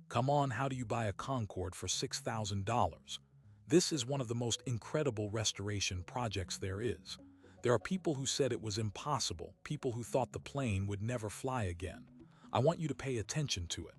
Come on, how do you buy a Concorde for $6,000? This is one of the most incredible restoration projects there is. There are people who said it was impossible, people who thought the plane would never fly again. I want you to pay attention to it.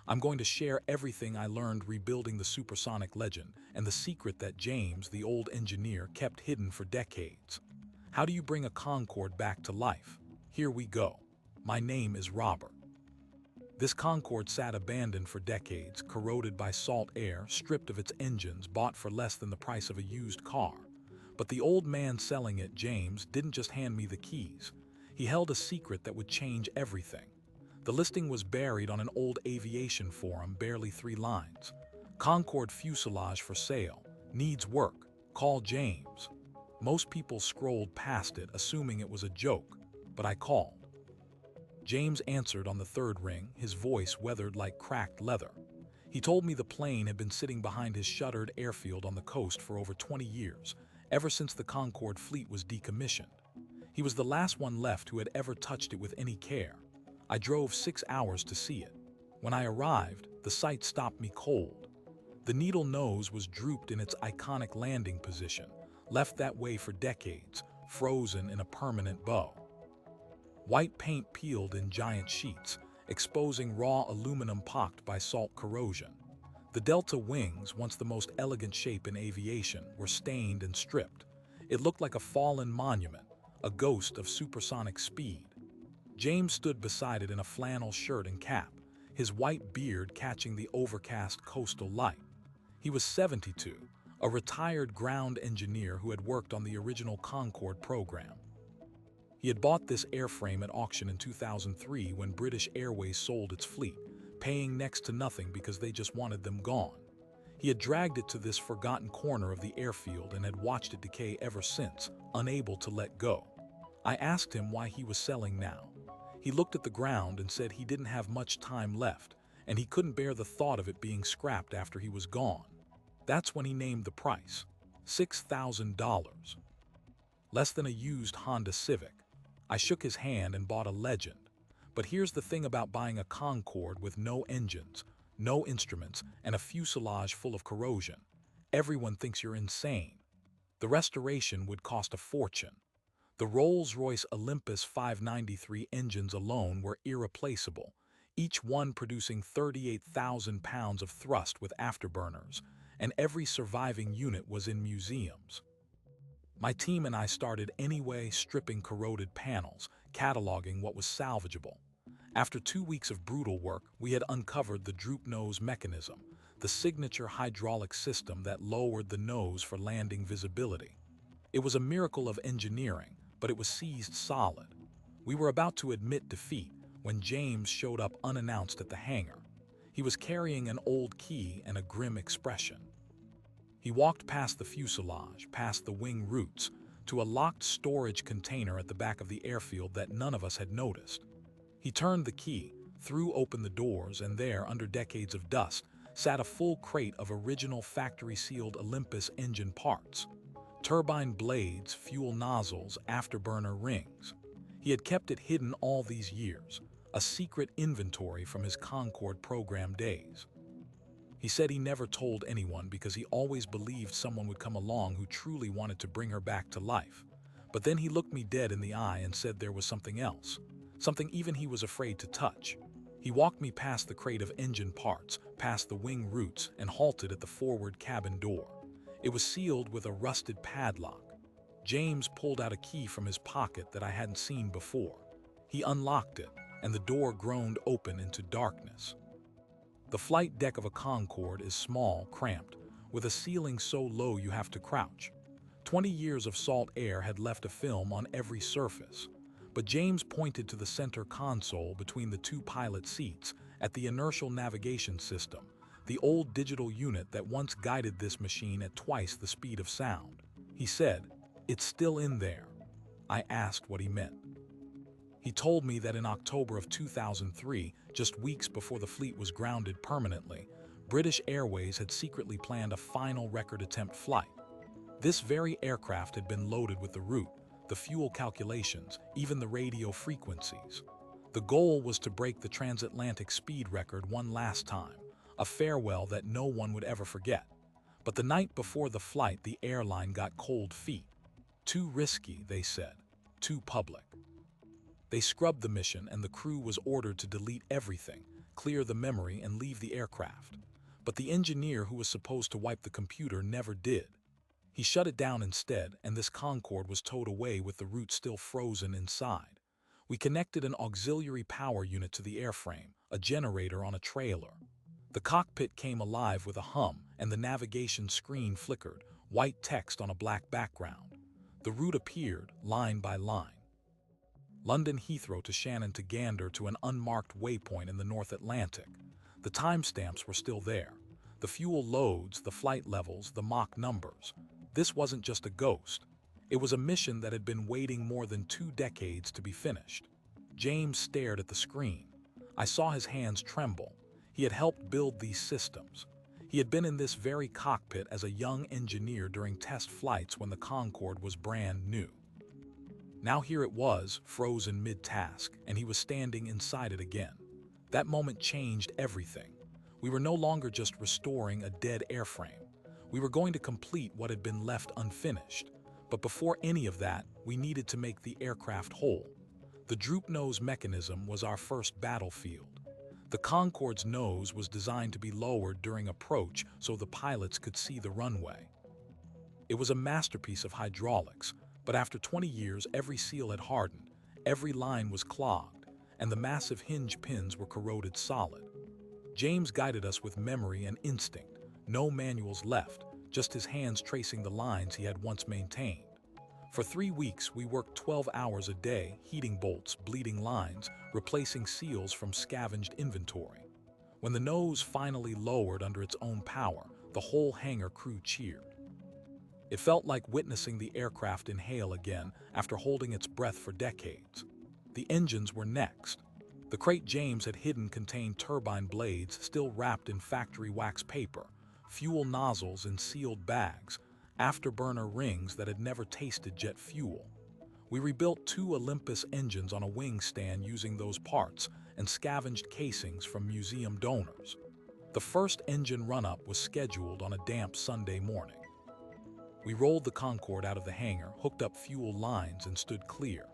I'm going to share everything I learned rebuilding the Supersonic legend and the secret that James, the old engineer, kept hidden for decades. How do you bring a Concorde back to life? Here we go. My name is Robert. This Concorde sat abandoned for decades, corroded by salt air, stripped of its engines, bought for less than the price of a used car. But the old man selling it, James, didn't just hand me the keys. He held a secret that would change everything. The listing was buried on an old aviation forum, barely 3 lines. Concorde fuselage for sale. Needs work. Call James. Most people scrolled past it, assuming it was a joke, but I called. James answered on the 3rd ring, his voice weathered like cracked leather. He told me the plane had been sitting behind his shuttered airfield on the coast for over 20 years, ever since the Concorde fleet was decommissioned. He was the last one left who had ever touched it with any care. I drove 6 hours to see it. When I arrived, the sight stopped me cold. The needle nose was drooped in its iconic landing position, left that way for decades, frozen in a permanent bow. White paint peeled in giant sheets, exposing raw aluminum pocked by salt corrosion. The delta wings, once the most elegant shape in aviation, were stained and stripped. It looked like a fallen monument, a ghost of supersonic speed. James stood beside it in a flannel shirt and cap, his white beard catching the overcast coastal light. He was 72, a retired ground engineer who had worked on the original Concorde program. He had bought this airframe at auction in 2003 when British Airways sold its fleet, paying next to nothing because they just wanted them gone. He had dragged it to this forgotten corner of the airfield and had watched it decay ever since, unable to let go. I asked him why he was selling now. He looked at the ground and said he didn't have much time left, and he couldn't bear the thought of it being scrapped after he was gone. That's when he named the price, $6,000. Less than a used Honda Civic. I shook his hand and bought a legend. But here's the thing about buying a Concorde with no engines, no instruments, and a fuselage full of corrosion. Everyone thinks you're insane. The restoration would cost a fortune. The Rolls-Royce Olympus 593 engines alone were irreplaceable, each one producing 38,000 pounds of thrust with afterburners, and every surviving unit was in museums. My team and I started anyway, stripping corroded panels, cataloging what was salvageable. After 2 weeks of brutal work, we had uncovered the droop nose mechanism, the signature hydraulic system that lowered the nose for landing visibility. It was a miracle of engineering, but it was seized solid. We were about to admit defeat when James showed up unannounced at the hangar. He was carrying an old key and a grim expression. He walked past the fuselage, past the wing roots, to a locked storage container at the back of the airfield that none of us had noticed. He turned the key, threw open the doors, and there, under decades of dust, sat a full crate of original factory-sealed Olympus engine parts. Turbine blades, fuel nozzles, afterburner rings. He had kept it hidden all these years, a secret inventory from his Concorde program days. He said he never told anyone because he always believed someone would come along who truly wanted to bring her back to life. But then he looked me dead in the eye and said there was something else, something even he was afraid to touch. He walked me past the crate of engine parts, past the wing roots, and halted at the forward cabin door. It was sealed with a rusted padlock. James pulled out a key from his pocket that I hadn't seen before. He unlocked it, and the door groaned open into darkness. The flight deck of a Concorde is small, cramped, with a ceiling so low you have to crouch. 20 years of salt air had left a film on every surface. But James pointed to the center console between the 2 pilot seats at the inertial navigation system, the old digital unit that once guided this machine at twice the speed of sound. He said, "It's still in there." I asked what he meant. He told me that in October of 2003, just weeks before the fleet was grounded permanently, British Airways had secretly planned a final record attempt flight. This very aircraft had been loaded with the route, the fuel calculations, even the radio frequencies. The goal was to break the transatlantic speed record one last time, a farewell that no one would ever forget. But the night before the flight, the airline got cold feet. Too risky, they said. Too public. They scrubbed the mission and the crew was ordered to delete everything, clear the memory and leave the aircraft. But the engineer who was supposed to wipe the computer never did. He shut it down instead, and this Concorde was towed away with the root still frozen inside. We connected an auxiliary power unit to the airframe, a generator on a trailer. The cockpit came alive with a hum, and the navigation screen flickered, white text on a black background. The route appeared, line by line. London Heathrow to Shannon to Gander to an unmarked waypoint in the North Atlantic. The timestamps were still there. The fuel loads, the flight levels, the Mach numbers. This wasn't just a ghost. It was a mission that had been waiting more than 2 decades to be finished. James stared at the screen. I saw his hands tremble. He had helped build these systems. He had been in this very cockpit as a young engineer during test flights when the Concorde was brand new. Now here it was, frozen mid-task, and he was standing inside it again. That moment changed everything. We were no longer just restoring a dead airframe. We were going to complete what had been left unfinished. But before any of that, we needed to make the aircraft whole. The droop nose mechanism was our first battlefield. The Concorde's nose was designed to be lowered during approach so the pilots could see the runway. It was a masterpiece of hydraulics, but after 20 years, every seal had hardened, every line was clogged, and the massive hinge pins were corroded solid. James guided us with memory and instinct, no manuals left, just his hands tracing the lines he had once maintained. For 3 weeks, we worked 12 hours a day, heating bolts, bleeding lines, replacing seals from scavenged inventory. When the nose finally lowered under its own power, the whole hangar crew cheered. It felt like witnessing the aircraft inhale again after holding its breath for decades. The engines were next. The crate James had hidden contained turbine blades still wrapped in factory wax paper, fuel nozzles in sealed bags, afterburner rings that had never tasted jet fuel. We rebuilt 2 Olympus engines on a wing stand using those parts and scavenged casings from museum donors. The first engine run-up was scheduled on a damp Sunday morning. We rolled the Concorde out of the hangar, hooked up fuel lines, and stood clear.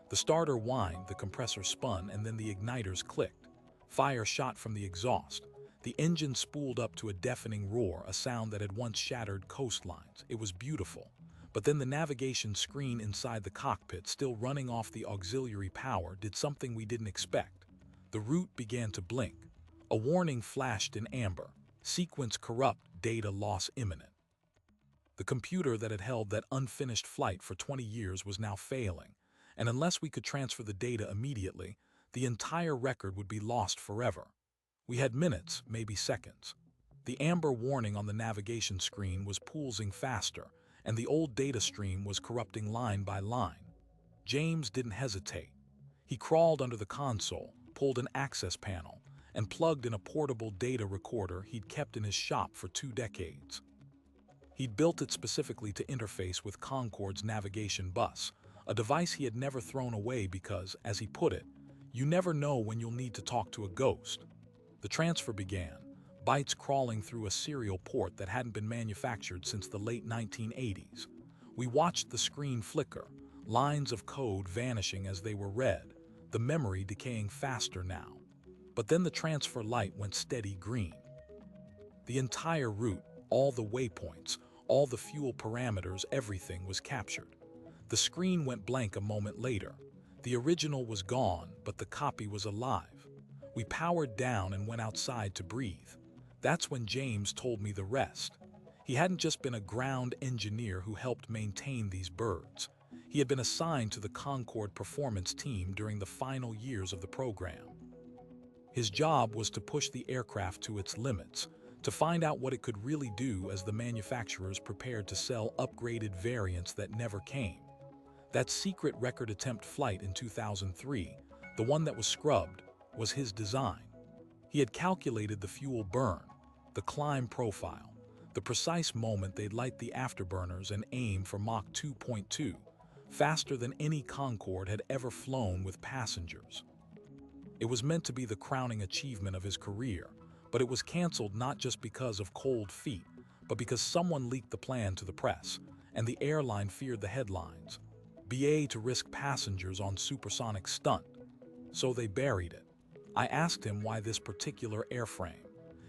The starter whined, the compressor spun, and then the igniters clicked. Fire shot from the exhaust. The engine spooled up to a deafening roar, a sound that had once shattered coastlines. It was beautiful. But then the navigation screen inside the cockpit, still running off the auxiliary power, did something we didn't expect. The route began to blink. A warning flashed in amber. Sequence corrupt, data loss imminent. The computer that had held that unfinished flight for 20 years was now failing, and unless we could transfer the data immediately, the entire record would be lost forever. We had minutes, maybe seconds. The amber warning on the navigation screen was pulsing faster, and the old data stream was corrupting line by line. James didn't hesitate. He crawled under the console, pulled an access panel, and plugged in a portable data recorder he'd kept in his shop for 2 decades. He'd built it specifically to interface with Concorde's navigation bus, a device he had never thrown away because, as he put it, you never know when you'll need to talk to a ghost. The transfer began, bytes crawling through a serial port that hadn't been manufactured since the late 1980s. We watched the screen flicker, lines of code vanishing as they were read, the memory decaying faster now. But then the transfer light went steady green. The entire route, all the waypoints, all the fuel parameters, everything was captured. The screen went blank a moment later. The original was gone, but the copy was alive. We powered down and went outside to breathe. That's when James told me the rest. He hadn't just been a ground engineer who helped maintain these birds. He had been assigned to the Concorde performance team during the final years of the program. His job was to push the aircraft to its limits, to find out what it could really do as the manufacturers prepared to sell upgraded variants that never came. That secret record attempt flight in 2003, the one that was scrubbed, was his design. He had calculated the fuel burn, the climb profile, the precise moment they'd light the afterburners and aim for Mach 2.2, faster than any Concorde had ever flown with passengers. It was meant to be the crowning achievement of his career, But it was canceled not just because of cold feet, but because someone leaked the plan to the press, and the airline feared the headlines. BA to risk passengers on Supersonic stunt. So they buried it. I asked him why this particular airframe.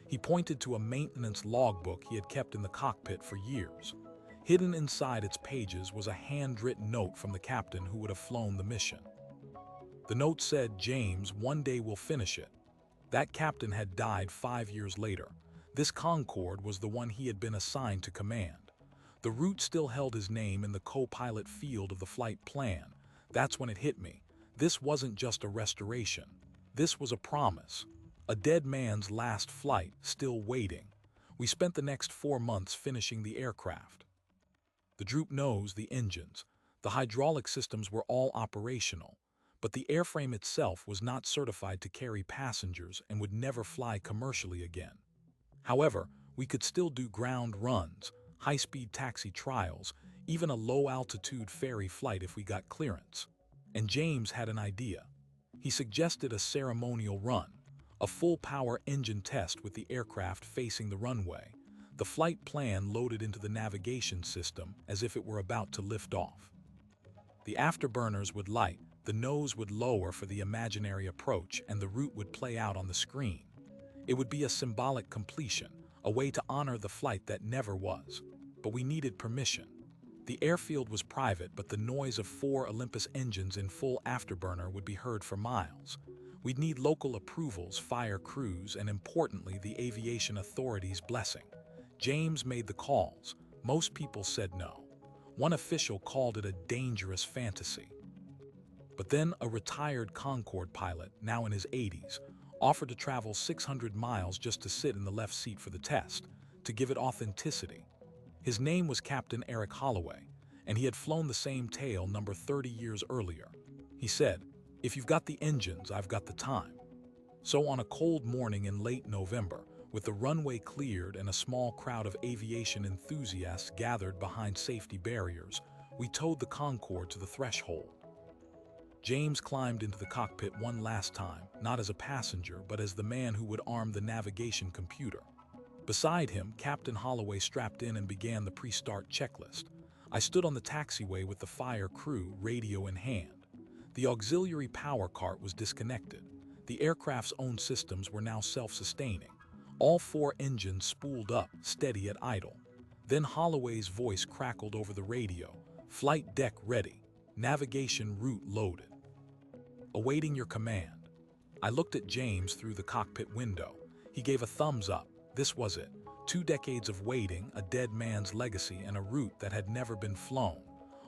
He pointed to a maintenance logbook he had kept in the cockpit for years. Hidden inside its pages was a handwritten note from the captain who would have flown the mission. The note said, "James, one day we'll finish it." That captain had died 5 years later. This Concorde was the one he had been assigned to command. The route still held his name in the co-pilot field of the flight plan. That's when it hit me. This wasn't just a restoration. This was a promise. A dead man's last flight, still waiting. We spent the next 4 months finishing the aircraft. The droop nose, the engines, the hydraulic systems were all operational, but the airframe itself was not certified to carry passengers and would never fly commercially again. However, we could still do ground runs, high-speed taxi trials, even a low-altitude ferry flight if we got clearance. And James had an idea. He suggested a ceremonial run, a full-power engine test with the aircraft facing the runway, the flight plan loaded into the navigation system as if it were about to lift off. The afterburners would light, the nose would lower for the imaginary approach, and the route would play out on the screen. It would be a symbolic completion, a way to honor the flight that never was. But we needed permission. The airfield was private, but the noise of 4 Olympus engines in full afterburner would be heard for miles. We'd need local approvals, fire crews, and importantly, the aviation authorities' blessing. James made the calls. Most people said no. One official called it a dangerous fantasy. But then a retired Concorde pilot, now in his 80s, offered to travel 600 miles just to sit in the left seat for the test, to give it authenticity. His name was Captain Eric Holloway, and he had flown the same tail number 30 years earlier. He said, "If you've got the engines, I've got the time." So on a cold morning in late November, with the runway cleared and a small crowd of aviation enthusiasts gathered behind safety barriers, we towed the Concorde to the threshold. James climbed into the cockpit one last time, not as a passenger, but as the man who would arm the navigation computer. Beside him, Captain Holloway strapped in and began the pre-start checklist. I stood on the taxiway with the fire crew, radio in hand. The auxiliary power cart was disconnected. The aircraft's own systems were now self-sustaining. All 4 engines spooled up, steady at idle. Then Holloway's voice crackled over the radio. "Flight deck ready. Navigation route loaded. Awaiting your command." I looked at James through the cockpit window. He gave a thumbs up. This was it. 2 decades of waiting, a dead man's legacy, and a route that had never been flown.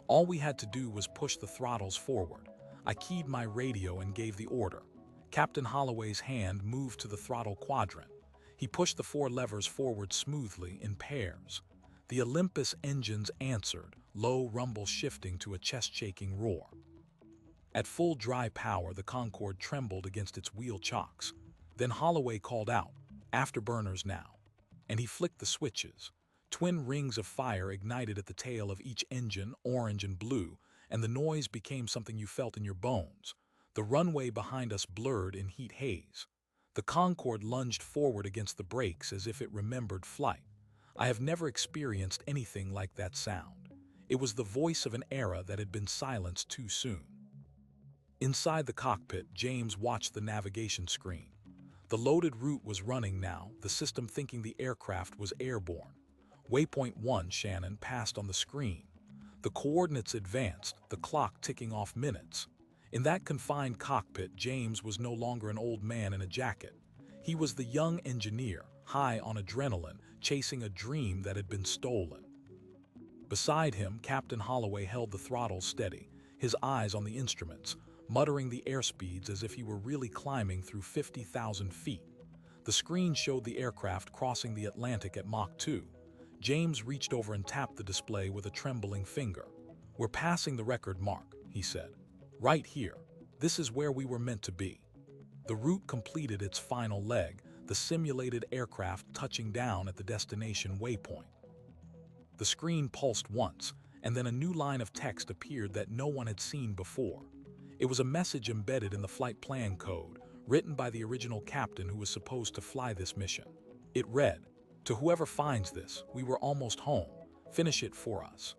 All we had to do was push the throttles forward. I keyed my radio and gave the order. Captain Holloway's hand moved to the throttle quadrant. He pushed the 4 levers forward smoothly in pairs. The Olympus engines answered, low rumble shifting to a chest-shaking roar. At full dry power, the Concorde trembled against its wheel chocks. Then Holloway called out, "Afterburners now." And he flicked the switches. Twin rings of fire ignited at the tail of each engine, orange and blue, and the noise became something you felt in your bones. The runway behind us blurred in heat haze. The Concorde lunged forward against the brakes as if it remembered flight. I have never experienced anything like that sound. It was the voice of an era that had been silenced too soon. Inside the cockpit, James watched the navigation screen. The loaded route was running now, the system thinking the aircraft was airborne. Waypoint 1, Shannon, passed on the screen. The coordinates advanced, the clock ticking off minutes. In that confined cockpit, James was no longer an old man in a jacket. He was the young engineer, high on adrenaline, chasing a dream that had been stolen. Beside him, Captain Holloway held the throttle steady, his eyes on the instruments, muttering the airspeeds as if he were really climbing through 50,000 feet. The screen showed the aircraft crossing the Atlantic at Mach 2. James reached over and tapped the display with a trembling finger. "We're passing the record mark," he said. "Right here. This is where we were meant to be." The route completed its final leg, the simulated aircraft touching down at the destination waypoint. The screen pulsed once, and then a new line of text appeared that no one had seen before. It was a message embedded in the flight plan code, written by the original captain who was supposed to fly this mission. It read, "To whoever finds this, we were almost home. Finish it for us."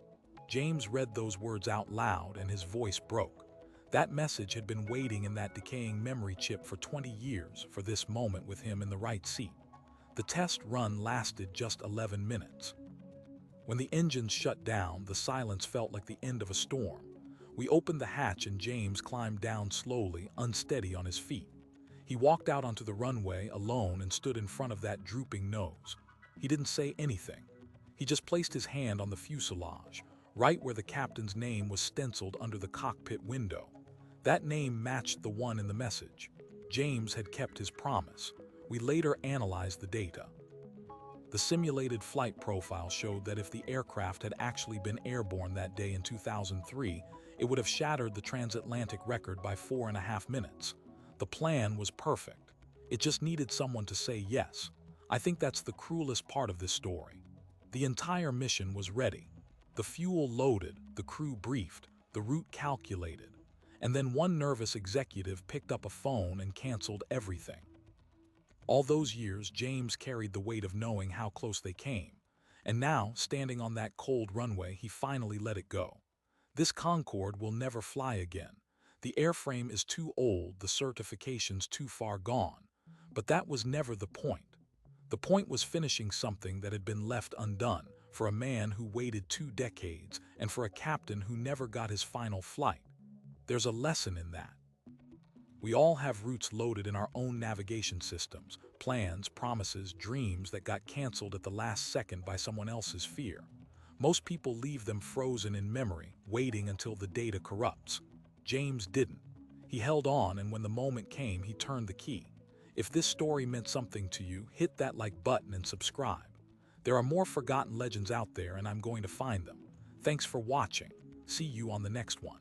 James read those words out loud and his voice broke. That message had been waiting in that decaying memory chip for 20 years for this moment with him in the right seat. The test run lasted just 11 minutes. When the engines shut down, the silence felt like the end of a storm. We opened the hatch and James climbed down slowly, unsteady on his feet. He walked out onto the runway alone and stood in front of that drooping nose. He didn't say anything. He just placed his hand on the fuselage, right where the captain's name was stenciled under the cockpit window. That name matched the one in the message. James had kept his promise. We later analyzed the data. The simulated flight profile showed that if the aircraft had actually been airborne that day in 2003, it would have shattered the transatlantic record by 4.5 minutes. The plan was perfect. It just needed someone to say yes. I think that's the cruelest part of this story. The entire mission was ready. The fuel loaded, the crew briefed, the route calculated. And then one nervous executive picked up a phone and canceled everything. All those years, James carried the weight of knowing how close they came. And now, standing on that cold runway, he finally let it go. This Concorde will never fly again. The airframe is too old, the certification's too far gone. But that was never the point. The point was finishing something that had been left undone, for a man who waited 2 decades and for a captain who never got his final flight. There's a lesson in that. We all have routes loaded in our own navigation systems, plans, promises, dreams that got canceled at the last second by someone else's fear. Most people leave them frozen in memory, waiting until the data corrupts. James didn't. He held on, and when the moment came, he turned the key. If this story meant something to you, hit that like button and subscribe. There are more forgotten legends out there, and I'm going to find them. Thanks for watching. See you on the next one.